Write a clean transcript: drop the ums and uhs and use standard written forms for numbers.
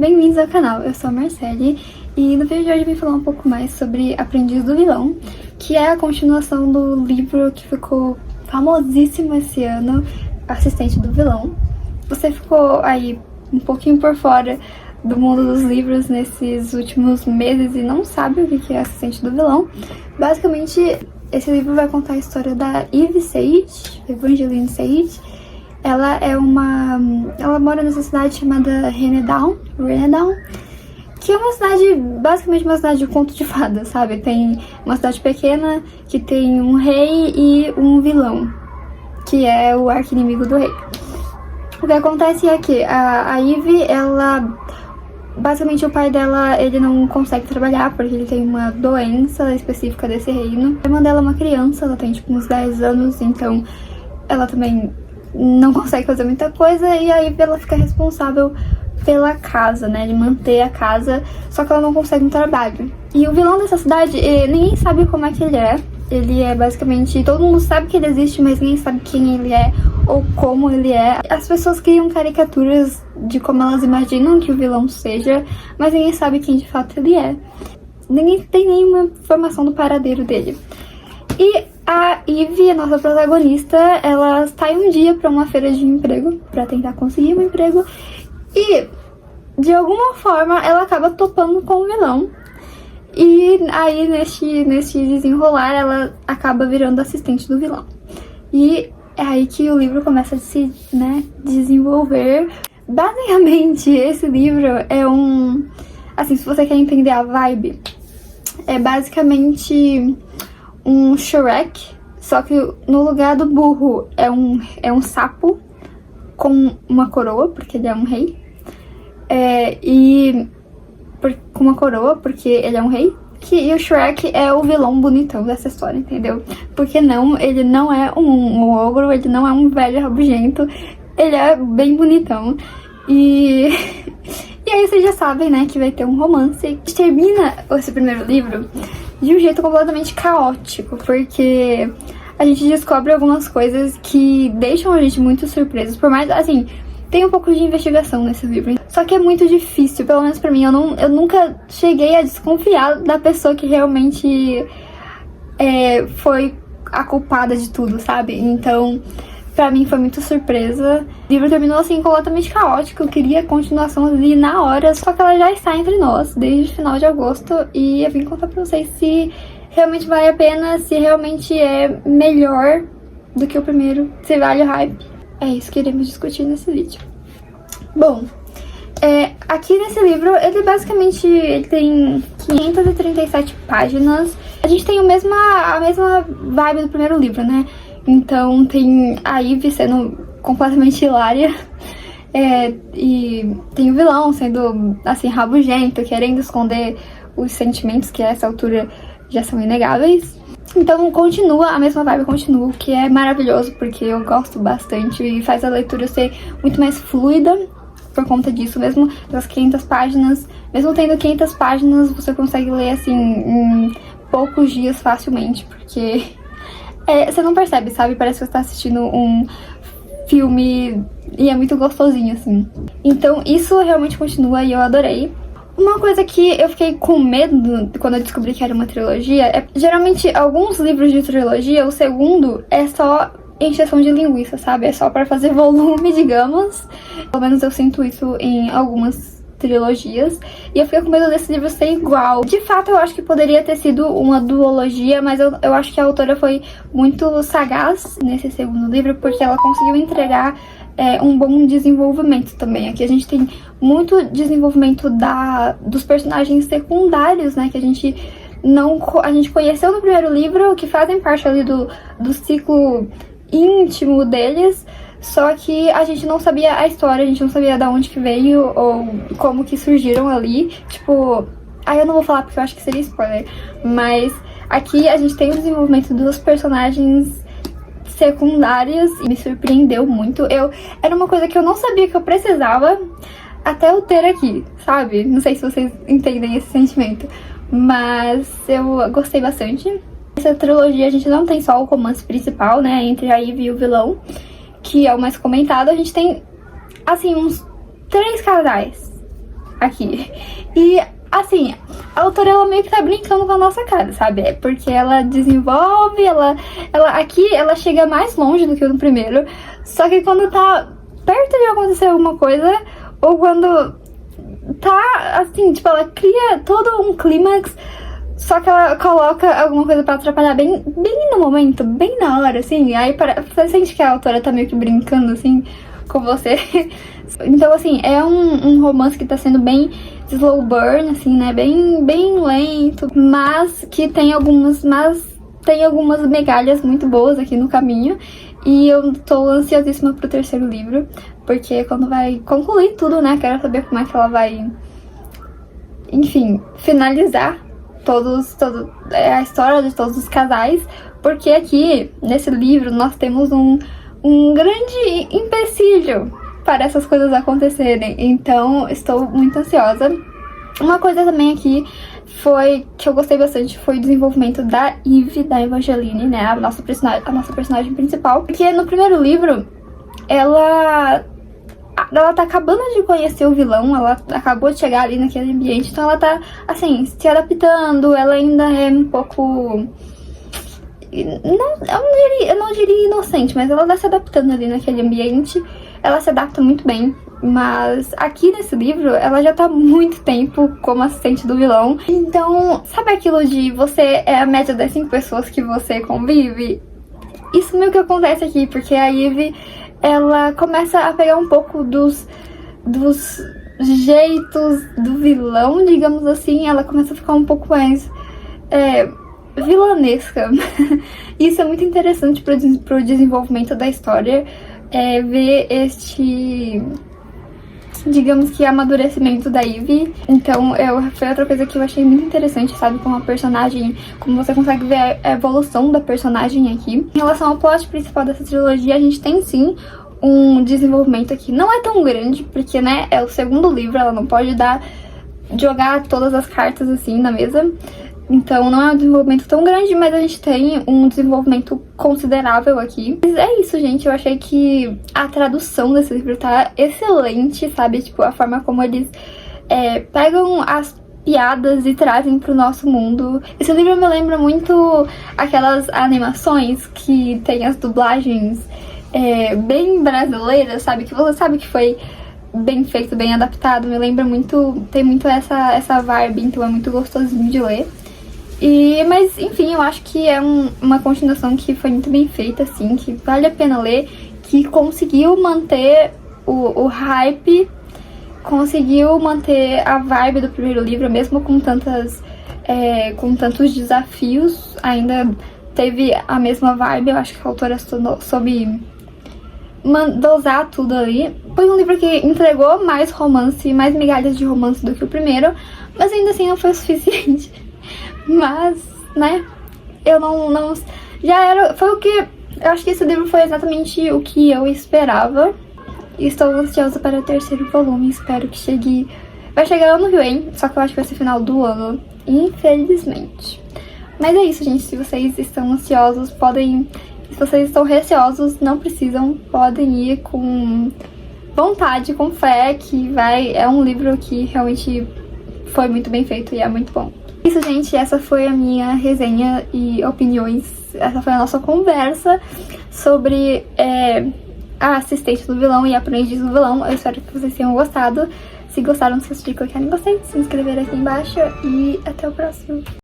bem-vindos ao canal, eu sou a Marcele e no vídeo de hoje eu vim falar um pouco mais sobre Aprendiz do Vilão, que é a continuação do livro que ficou famosíssimo esse ano, Assistente do Vilão. Você ficou aí um pouquinho por fora do mundo dos livros nesses últimos meses e não sabe o que é Assistente do Vilão. Basicamente, esse livro vai contar a história da Eve Sage, Evangeline Sage. Ela mora nessa cidade chamada Renedown, que é uma cidade, basicamente uma cidade de conto de fadas, sabe? Tem uma cidade pequena que tem um rei e um vilão, que é o arqui-inimigo do rei. O que acontece é que a Eve, basicamente o pai dela, ele não consegue trabalhar porque ele tem uma doença específica desse reino. A irmã dela é uma criança, ela tem tipo uns 10 anos, então ela também não consegue fazer muita coisa e aí ela fica responsável pela casa, né, de manter a casa, só que ela não consegue um trabalho. E o vilão dessa cidade, ninguém sabe como é que ele é. Ele é basicamente, todo mundo sabe que ele existe, mas ninguém sabe quem ele é ou como ele é. As pessoas criam caricaturas de como elas imaginam que o vilão seja, mas ninguém sabe quem de fato ele é. Ninguém tem nenhuma informação do paradeiro dele. E a Eve, a nossa protagonista, ela sai um dia pra uma feira de emprego, pra tentar conseguir um emprego, e de alguma forma ela acaba topando com o vilão. E aí neste desenrolar ela acaba virando assistente do vilão. E é aí que o livro começa a se desenvolver. Basicamente esse livro é assim, se você quer entender a vibe, é basicamente um Shrek, só que no lugar do burro é um sapo com uma coroa, porque ele é um rei. Com uma coroa, porque ele é um rei. E o Shrek é o vilão bonitão dessa história, entendeu? Porque não, ele não é um ogro, ele não é um velho rabugento, ele é bem bonitão. E aí vocês já sabem, né, que vai ter um romance. A gente termina esse primeiro livro de um jeito completamente caótico, porque a gente descobre algumas coisas que deixam a gente muito surpresos. Por mais, assim, tem um pouco de investigação nesse livro, só que é muito difícil, pelo menos pra mim. Eu nunca cheguei a desconfiar da pessoa que realmente foi a culpada de tudo, sabe? Então, pra mim foi muito surpresa. O livro terminou assim, completamente caótico. Eu queria a continuação ali na hora, só que ela já está entre nós desde o final de agosto. E eu vim contar pra vocês se realmente vale a pena, se realmente é melhor do que o primeiro, se vale o hype. É isso que iremos discutir nesse vídeo. Bom, aqui nesse livro, ele basicamente tem 537 páginas. A gente tem a mesma vibe do primeiro livro, né? Então tem a Eve sendo completamente hilária, e tem o vilão sendo, assim, rabugento, querendo esconder os sentimentos que a essa altura já são inegáveis. Então a mesma vibe continua, o que é maravilhoso, porque eu gosto bastante e faz a leitura ser muito mais fluida por conta disso. Mesmo das 500 páginas, mesmo tendo 500 páginas, você consegue ler assim em poucos dias facilmente, porque você não percebe, sabe? Parece que você tá assistindo um filme e é muito gostosinho, assim. Então isso realmente continua e eu adorei. Uma coisa que eu fiquei com medo quando eu descobri que era uma trilogia é, geralmente, alguns livros de trilogia, o segundo é só encheção de linguiça, sabe? É só pra fazer volume, digamos. Pelo menos eu sinto isso em algumas trilogias. E eu fiquei com medo desse livro ser igual. De fato, eu acho que poderia ter sido uma duologia, mas eu acho que a autora foi muito sagaz nesse segundo livro, porque ela conseguiu entregar um bom desenvolvimento também. Aqui a gente tem muito desenvolvimento dos personagens secundários, né, que a gente conheceu no primeiro livro, que fazem parte ali do ciclo íntimo deles, só que a gente não sabia a história, a gente não sabia de onde que veio ou como que surgiram ali, tipo... eu não vou falar porque eu acho que seria spoiler, mas aqui a gente tem o desenvolvimento dos personagens secundários e me surpreendeu muito. Era uma coisa que eu não sabia que eu precisava até eu ter aqui, sabe? Não sei se vocês entendem esse sentimento, mas eu gostei bastante. Nessa trilogia a gente não tem só o romance principal, né, entre a Eve e o vilão, que é o mais comentado. A gente tem, assim, uns 3 casais aqui. E, assim, a autora, ela meio que tá brincando com a nossa cara, sabe? É porque ela desenvolve, aqui, ela chega mais longe do que no primeiro, só que quando tá perto de acontecer alguma coisa, ou quando tá, assim, tipo, ela cria todo um clímax, só que ela coloca alguma coisa pra atrapalhar bem no momento, bem na hora, assim. Aí você sente que a autora tá meio que brincando, assim, com você. Então, assim, é um romance que tá sendo bem slow burn, assim, né? Bem lento, mas que tem algumas migalhas muito boas aqui no caminho. E eu tô ansiosíssima pro terceiro livro, porque quando vai concluir tudo, né? Quero saber como é que ela vai, enfim, finalizar a história de todos os casais, porque aqui, nesse livro, nós temos um grande empecilho para essas coisas acontecerem, então estou muito ansiosa. Uma coisa também aqui que eu gostei bastante foi o desenvolvimento da Eve, da Evangeline, né, a nossa personagem principal, porque no primeiro livro, ela tá acabando de conhecer o vilão, ela acabou de chegar ali naquele ambiente, então ela tá, assim, se adaptando, ela ainda é um pouco... eu não diria inocente, mas ela tá se adaptando ali naquele ambiente, ela se adapta muito bem, mas aqui nesse livro, ela já tá há muito tempo como assistente do vilão, então, sabe aquilo de você é a média das 5 pessoas que você convive? Isso meio que acontece aqui, porque a Eve, ela começa a pegar um pouco dos jeitos do vilão, digamos assim. Ela começa a ficar um pouco mais vilanesca. Isso é muito interessante pro desenvolvimento da história, ver este, digamos que, amadurecimento da Eve. Então, foi outra coisa que eu achei muito interessante, sabe? Como a personagem, como você consegue ver a evolução da personagem aqui. Em relação ao plot principal dessa trilogia, a gente tem sim um desenvolvimento aqui. Não é tão grande, porque, né, é o segundo livro, ela não pode jogar todas as cartas assim na mesa. Então não é um desenvolvimento tão grande, mas a gente tem um desenvolvimento considerável aqui. Mas é isso, gente. Eu achei que a tradução desse livro tá excelente, sabe? Tipo, a forma como eles pegam as piadas e trazem pro nosso mundo. Esse livro me lembra muito aquelas animações que tem as dublagens bem brasileiras, sabe? Que você sabe que foi bem feito, bem adaptado. Me lembra muito, tem muito essa vibe, então é muito gostosinho de ler. Mas, enfim, eu acho que é uma continuação que foi muito bem feita, assim, que vale a pena ler, que conseguiu manter o hype, conseguiu manter a vibe do primeiro livro, mesmo com tantos desafios, ainda teve a mesma vibe. Eu acho que a autora soube dosar tudo ali. Foi um livro que entregou mais romance, mais migalhas de romance do que o primeiro, mas ainda assim não foi o suficiente. Mas, né, eu não já era, foi o que, eu acho que esse livro foi exatamente o que eu esperava. E estou ansiosa para o terceiro volume, espero que chegue, vai chegar ano que vem, só que eu acho que vai ser final do ano, infelizmente. Mas é isso, gente, se vocês estão ansiosos, se vocês estão receosos, não precisam, podem ir com vontade, com fé, que é um livro que realmente foi muito bem feito e é muito bom. Isso, gente, essa foi a minha resenha e opiniões, essa foi a nossa conversa sobre a assistente do vilão e a aprendiz do vilão. Eu espero que vocês tenham gostado. Se gostaram, não se esqueça de clicar em gostei, se inscrever aqui embaixo e até o próximo.